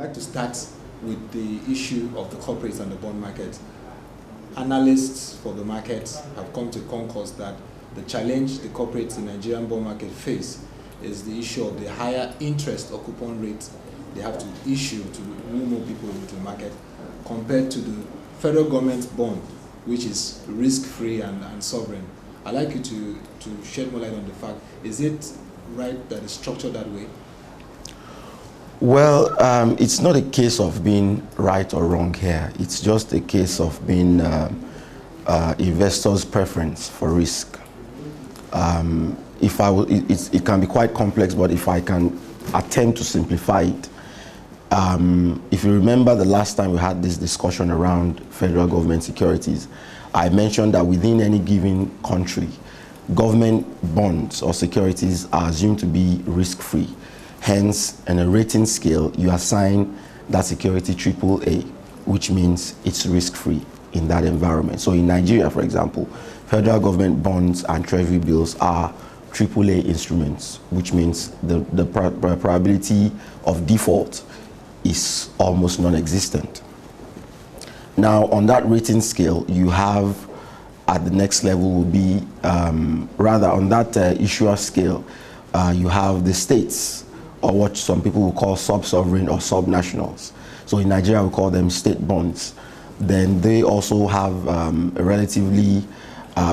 like to start with the issue of the corporates and the bond market. Analysts for the market have come to concourse that the challenge the corporates in the Nigerian bond market face is the issue of the higher interest or coupon rate they have to issue to move more people into the market compared to the federal government bond, which is risk-free and sovereign. I'd like you to shed more light on the fact, is it right that it's structured that way? Well, it's not a case of being right or wrong here. It's just a case of being investors' preference for risk. It can be quite complex, but if I can attempt to simplify it, if you remember the last time we had this discussion around federal government securities, I mentioned that within any given country, government bonds or securities are assumed to be risk-free. Hence, in a rating scale, you assign that security AAA, which means it's risk-free in that environment. So in Nigeria, for example, federal government bonds and treasury bills are AAA instruments, which means the probability of default is almost non-existent. Now, on that rating scale, you have at the next level will be, rather on that issuer scale, you have the states, or what some people will call sub-sovereign or sub-nationals. So in Nigeria, we call them state bonds. Then they also have a relatively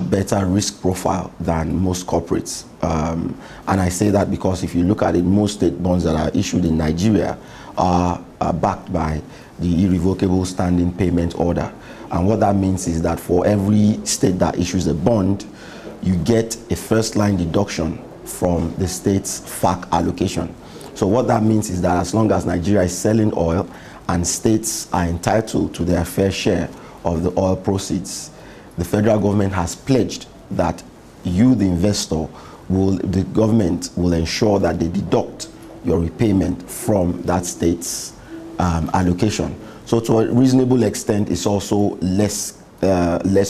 better risk profile than most corporates. And I say that because if you look at it, most state bonds that are issued in Nigeria are backed by the irrevocable standing payment order. And what that means is that for every state that issues a bond, you get a first-line deduction from the state's FAC allocation. So what that means is that as long as Nigeria is selling oil and states are entitled to their fair share of the oil proceeds, the federal government has pledged that you, the investor, the government will ensure that they deduct your repayment from that state's allocation. So to a reasonable extent, it's also less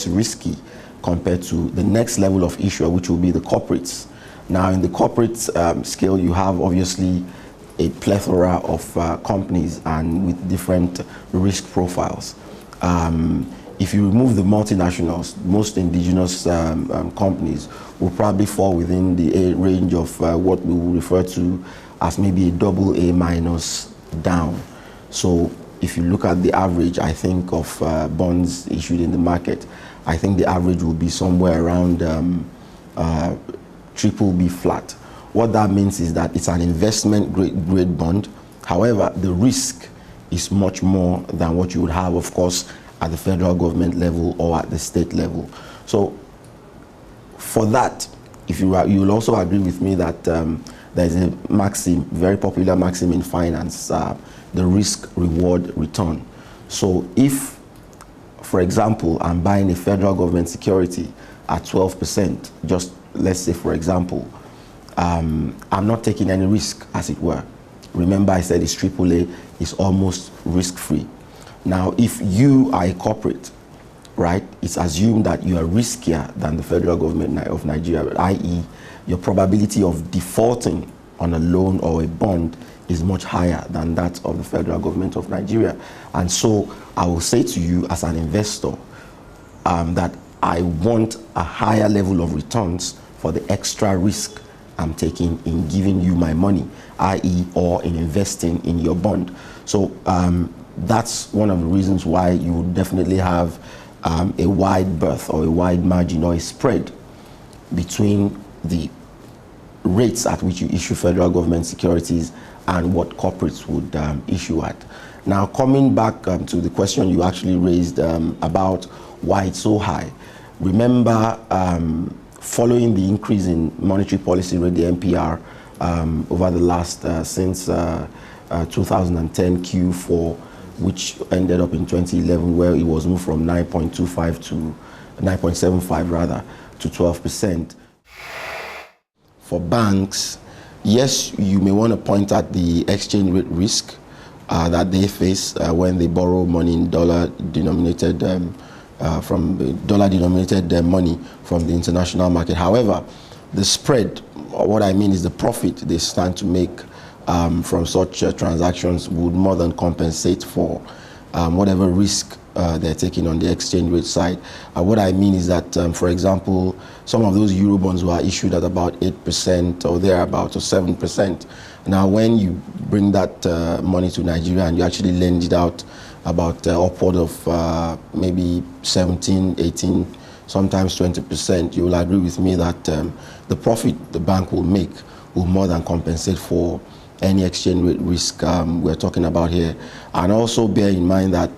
risky compared to the next level of issuer, which will be the corporates. Now, in the corporate scale, you have obviously a plethora of companies and with different risk profiles. If you remove the multinationals, most indigenous companies will probably fall within the range of what we will refer to as maybe a AA minus down. So if you look at the average, I think, of bonds issued in the market, I think the average will be somewhere around BBB flat. What that means is that it's an investment grade bond. However, the risk is much more than what you would have, of course, at the federal government level or at the state level. So for that, if you will also agree with me that there's a maxim, very popular maxim in finance, the risk reward return. So if, for example, I'm buying a federal government security at 12%, just let's say, for example, I'm not taking any risk, as it were. Remember, I said it's AAA, it's almost risk-free. Now, if you are a corporate, right, it's assumed that you are riskier than the federal government of Nigeria, i.e., your probability of defaulting on a loan or a bond is much higher than that of the federal government of Nigeria. And so I will say to you as an investor that I want a higher level of returns for the extra risk I'm taking in giving you my money, i.e., or in investing in your bond. So that's one of the reasons why you would definitely have a wide berth or a wide margin or a spread between the rates at which you issue federal government securities and what corporates would issue at. Now, coming back to the question you actually raised about why it's so high. Remember, following the increase in monetary policy rate, the MPR, over the last, since 2010 Q4, which ended up in 2011, where it was moved from 9.25 to 9.75 rather, to 12%. For banks, yes, you may want to point at the exchange rate risk that they face when they borrow money in dollar-denominated money from the international market. However, the spread, what I mean is the profit they stand to make from such transactions would more than compensate for whatever risk they're taking on the exchange rate side. What I mean is that, for example, some of those Eurobonds were issued at about 8% or thereabout, or 7%. Now, when you bring that money to Nigeria and you actually lend it out about upward of maybe 17, 18, sometimes 20%, you will agree with me that the profit the bank will make will more than compensate for any exchange rate risk we're talking about here. And also bear in mind that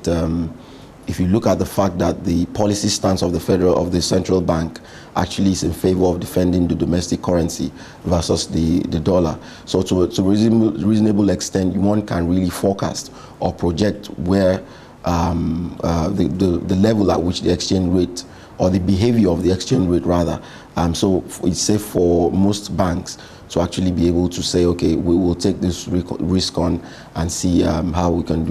if you look at the fact that the policy stance of the central bank actually is in favor of defending the domestic currency versus the dollar. So to a reasonable extent, one can really forecast or project where the level at which the exchange rate, or the behavior of the exchange rate rather. So it's safe for most banks to actually be able to say, okay, we will take this risk on and see how we can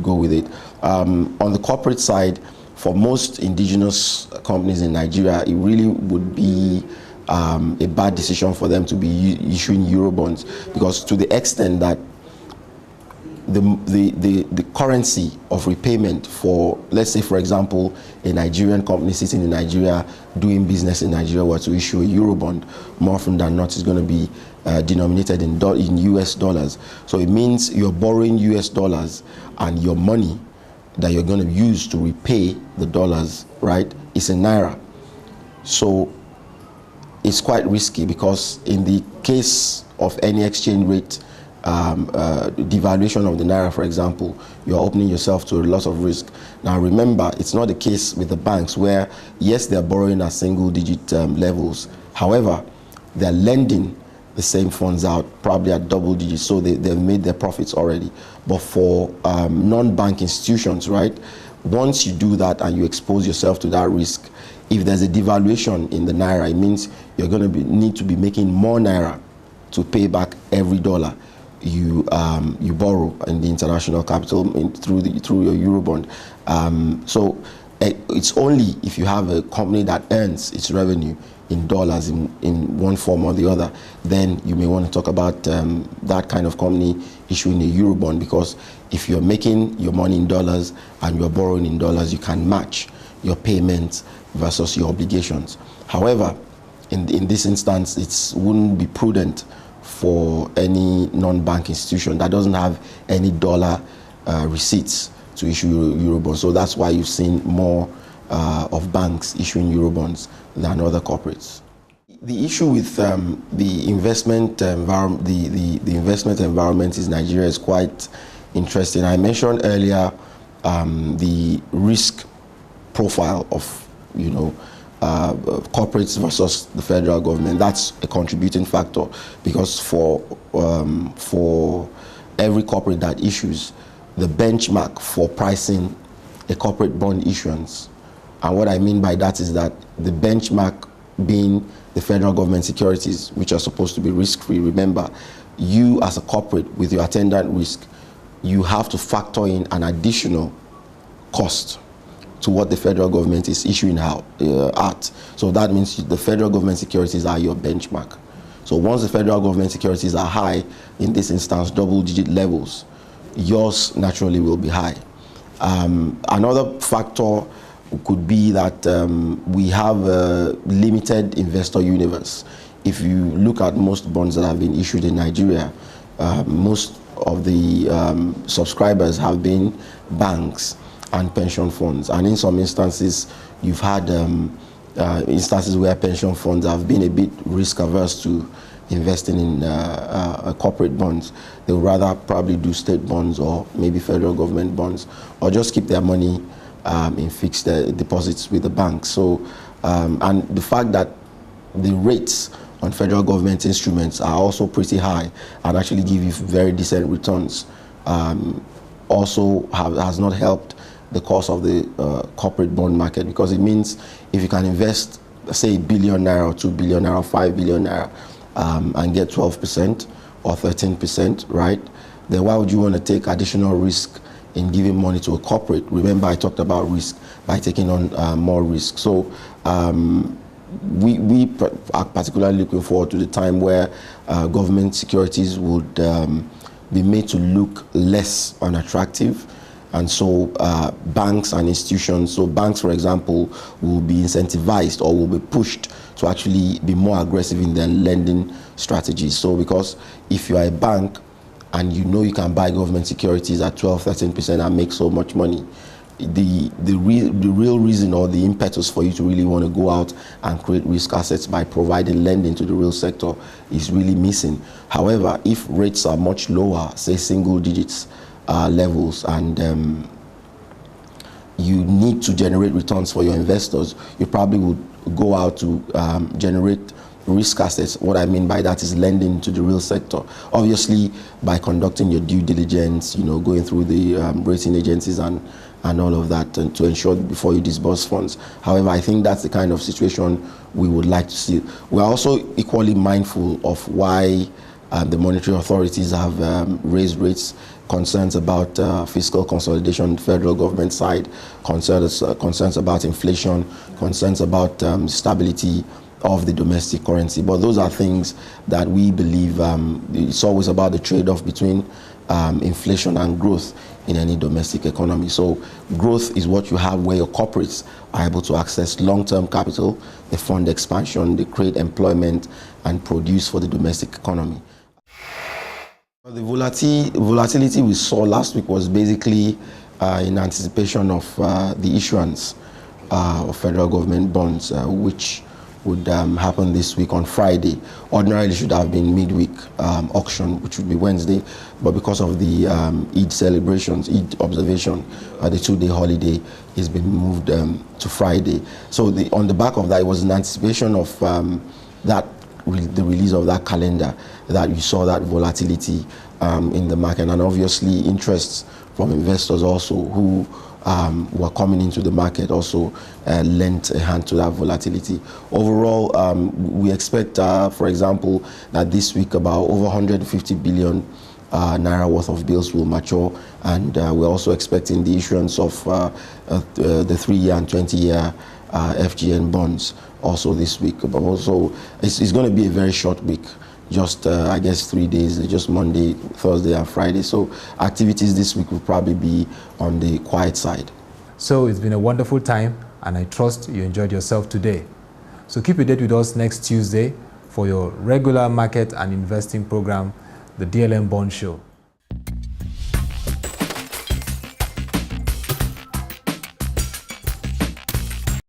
go with it. On the corporate side, for most indigenous companies in Nigeria, it really would be a bad decision for them to be issuing Eurobonds, because to the extent that the currency of repayment for, let's say, for example, a Nigerian company sitting in Nigeria doing business in Nigeria were to issue a Eurobond, more often than not is going to be denominated in US dollars. So it means you're borrowing US dollars, and your money that you're going to use to repay the dollars, right, is in Naira. So it's quite risky, because in the case of any exchange rate devaluation of the Naira, for example, you're opening yourself to a lot of risk. Now remember, it's not the case with the banks where, yes, they're borrowing at single-digit levels. However, they're lending the same funds out, probably at double digits, so they've made their profits already. But for non-bank institutions, right, once you do that and you expose yourself to that risk, if there's a devaluation in the Naira, it means you're going to need to be making more Naira to pay back every dollar you borrow in the international capital through your Eurobond. So it's only if you have a company that earns its revenue in dollars in one form or the other, then you may want to talk about that kind of company issuing a Eurobond, because if you're making your money in dollars and you're borrowing in dollars, you can match your payments versus your obligations. However, in this instance, it wouldn't be prudent for any non-bank institution that doesn't have any dollar receipts to issue Eurobonds. So that's why you've seen more of banks issuing Eurobonds than other corporates. The issue with the investment environment in Nigeria is quite interesting. I mentioned earlier the risk profile of, corporates versus the federal government. That's a contributing factor, because for every corporate that issues, the benchmark for pricing a corporate bond issuance, and what I mean by that is that the benchmark being the federal government securities, which are supposed to be risk-free. Remember, you as a corporate with your attendant risk, you have to factor in an additional cost to what the federal government is issuing out at. So that means the federal government securities are your benchmark. So once the federal government securities are high, in this instance double-digit levels, yours naturally will be high. Another factor could be that we have a limited investor universe. If you look at most bonds that have been issued in Nigeria, most of the subscribers have been banks and pension funds, and in some instances you've had instances where pension funds have been a bit risk averse to investing in corporate bonds. They would rather probably do state bonds or maybe federal government bonds, or just keep their money in fixed deposits with the banks. So and the fact that the rates on federal government instruments are also pretty high and actually give you very decent returns also has not helped the cost of the corporate bond market, because it means if you can invest, say, ₦1 billion or ₦2 billion or ₦5 billion and get 12% or 13%, right? Then why would you want to take additional risk in giving money to a corporate? Remember, I talked about risk by taking on more risk. So we are particularly looking forward to the time where government securities would be made to look less unattractive. And so banks and institutions, so banks, for example, will be incentivized or will be pushed to actually be more aggressive in their lending strategies. So because if you are a bank and you know you can buy government securities at 12-13% and make so much money, the real reason or the impetus for you to really want to go out and create risk assets by providing lending to the real sector is really missing. However, if rates are much lower, say single digits levels, and you need to generate returns for your investors, you probably would go out to generate risk assets. What I mean by that is lending to the real sector. Obviously, by conducting your due diligence, going through the rating agencies and all of that, and to ensure before you disburse funds. However, I think that's the kind of situation we would like to see. We're also equally mindful of why the monetary authorities have raised rates, concerns about fiscal consolidation on the federal government side, concerns about inflation, concerns about stability of the domestic currency. But those are things that we believe it's always about the trade-off between inflation and growth in any domestic economy. So growth is what you have where your corporates are able to access long-term capital, they fund expansion, they create employment and produce for the domestic economy. The volatility we saw last week was basically in anticipation of the issuance of federal government bonds, which would happen this week on Friday. Ordinarily should have been midweek auction, which would be Wednesday, but because of the Eid celebrations, Eid observation, the 2-day holiday has been moved to Friday. So on the back of that, it was in anticipation of the release of that calendar that you saw that volatility in the market, and obviously interests from investors also who were coming into the market also lent a hand to that volatility. Overall, we expect, for example, that this week about over 150 billion naira worth of bills will mature, and we're also expecting the issuance of the 3-year and 20-year FGN bonds also this week. But also, it's going to be a very short week. Just, I guess, 3 days, just Monday, Thursday, and Friday. So activities this week will probably be on the quiet side. So it's been a wonderful time, and I trust you enjoyed yourself today. So keep a date with us next Tuesday for your regular market and investing program, the DLM Bond Show.